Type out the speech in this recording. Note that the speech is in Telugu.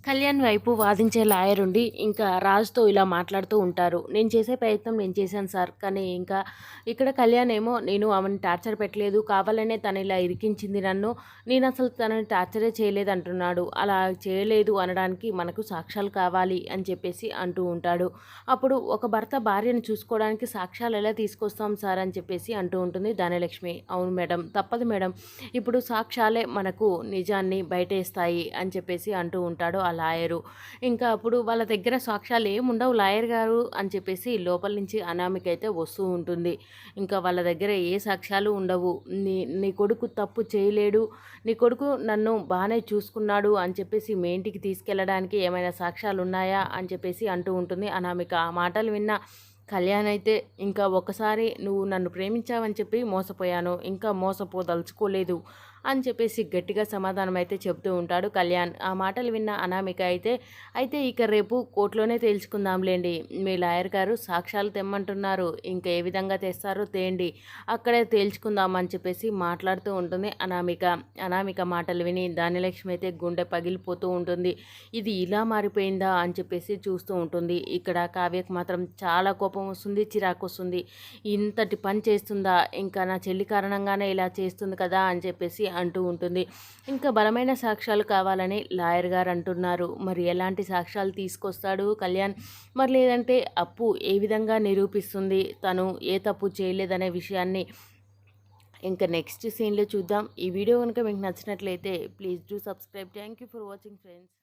కళ్యాణ్ వైపు వాదించే లాయర్ ఉండి ఇంకా రాజుతో ఇలా మాట్లాడుతూ ఉంటారు. నేను చేసే ప్రయత్నం నేను చేశాను సార్. కానీ ఇంకా ఇక్కడ కళ్యాణ్ ఏమో నేను ఆమెను టార్చర్ పెట్టలేదు. కావాలనే తను ఇలా ఇరికించింది నన్ను. నేను అసలు తనని టార్చరే చేయలేదు అంటున్నాడు. అలా చేయలేదు అనడానికి మనకు సాక్ష్యాలు కావాలి అని చెప్పేసి అంటూ ఉంటాడు. అప్పుడు ఒక భర్త భార్యను చూసుకోవడానికి సాక్ష్యాలు ఎలా తీసుకొస్తాం సార్ అని చెప్పేసి అంటూ ఉంటుంది ధనలక్ష్మి. అవును మేడం, తప్పదు మేడం. ఇప్పుడు సాక్ష్యాలే మనకు నిజాన్ని బయటేస్తాయి అని చెప్పేసి అంటూ ఉంటాడు ఆ లాయరు. ఇంకా అప్పుడు వాళ్ళ దగ్గర సాక్ష్యాలు ఏముండవు లాయర్ గారు అని చెప్పేసి లోపల నుంచి అనామిక అయితే వస్తూ ఉంటుంది. ఇంకా వాళ్ళ దగ్గర ఏ సాక్ష్యాలు ఉండవు. నీ నీ కొడుకు తప్పు చేయలేడు, నీ కొడుకు నన్ను బాగానే చూసుకున్నాడు అని చెప్పేసి మీ ఇంటికి తీసుకెళ్ళడానికి ఏమైనా సాక్ష్యాలు ఉన్నాయా అని చెప్పేసి అంటూ ఉంటుంది అనామిక. ఆ మాటలు విన్న కళ్యాణ్ అయితే ఇంకా ఒకసారి నువ్వు నన్ను ప్రేమించావని చెప్పి మోసపోయాను, ఇంకా మోసపోదలుచుకోలేదు అని చెప్పేసి గట్టిగా సమాధానం అయితే చెబుతూ ఉంటాడు కళ్యాణ్. ఆ మాటలు విన్న అనామిక అయితే ఇక రేపు కోర్టులోనే తేల్చుకుందాంలేండి. మీ లాయర్ గారు సాక్ష్యాలు తెమ్మంటున్నారు, ఇంకా ఏ విధంగా తెస్తారో తేండి, అక్కడే తేల్చుకుందాం అని చెప్పేసి మాట్లాడుతూ ఉంటుంది అనామిక. అనామిక మాటలు విని ధాన్యలక్ష్మి అయితే గుండె పగిలిపోతూ ఉంటుంది. ఇది ఇలా మారిపోయిందా అని చెప్పేసి చూస్తూ ఉంటుంది. ఇక్కడ కావ్యకు మాత్రం చాలా కోపం వస్తుంది, చిరాకు వస్తుంది. ఇంతటి పని చేస్తుందా, ఇంకా నా చెల్లి కారణంగానే ఇలా చేస్తుంది కదా అని చెప్పేసి అంటూ ఉంటుంది. ఇంకా బలమైన సాక్ష్యాలు కావాలని లాయర్ గారు అంటున్నారు. మరి ఎలాంటి సాక్ష్యాలు తీసుకొస్తాడు కళ్యాణ్? మరి లేదంటే అప్పు ఏ విధంగా నిరూపిస్తుంది తను ఏ తప్పు చేయలేదనే విషయాన్ని ఇంకా నెక్స్ట్ సీన్లో చూద్దాం. ఈ వీడియో కనుక మీకు నచ్చినట్లయితే please do subscribe. Thank you for watching friends.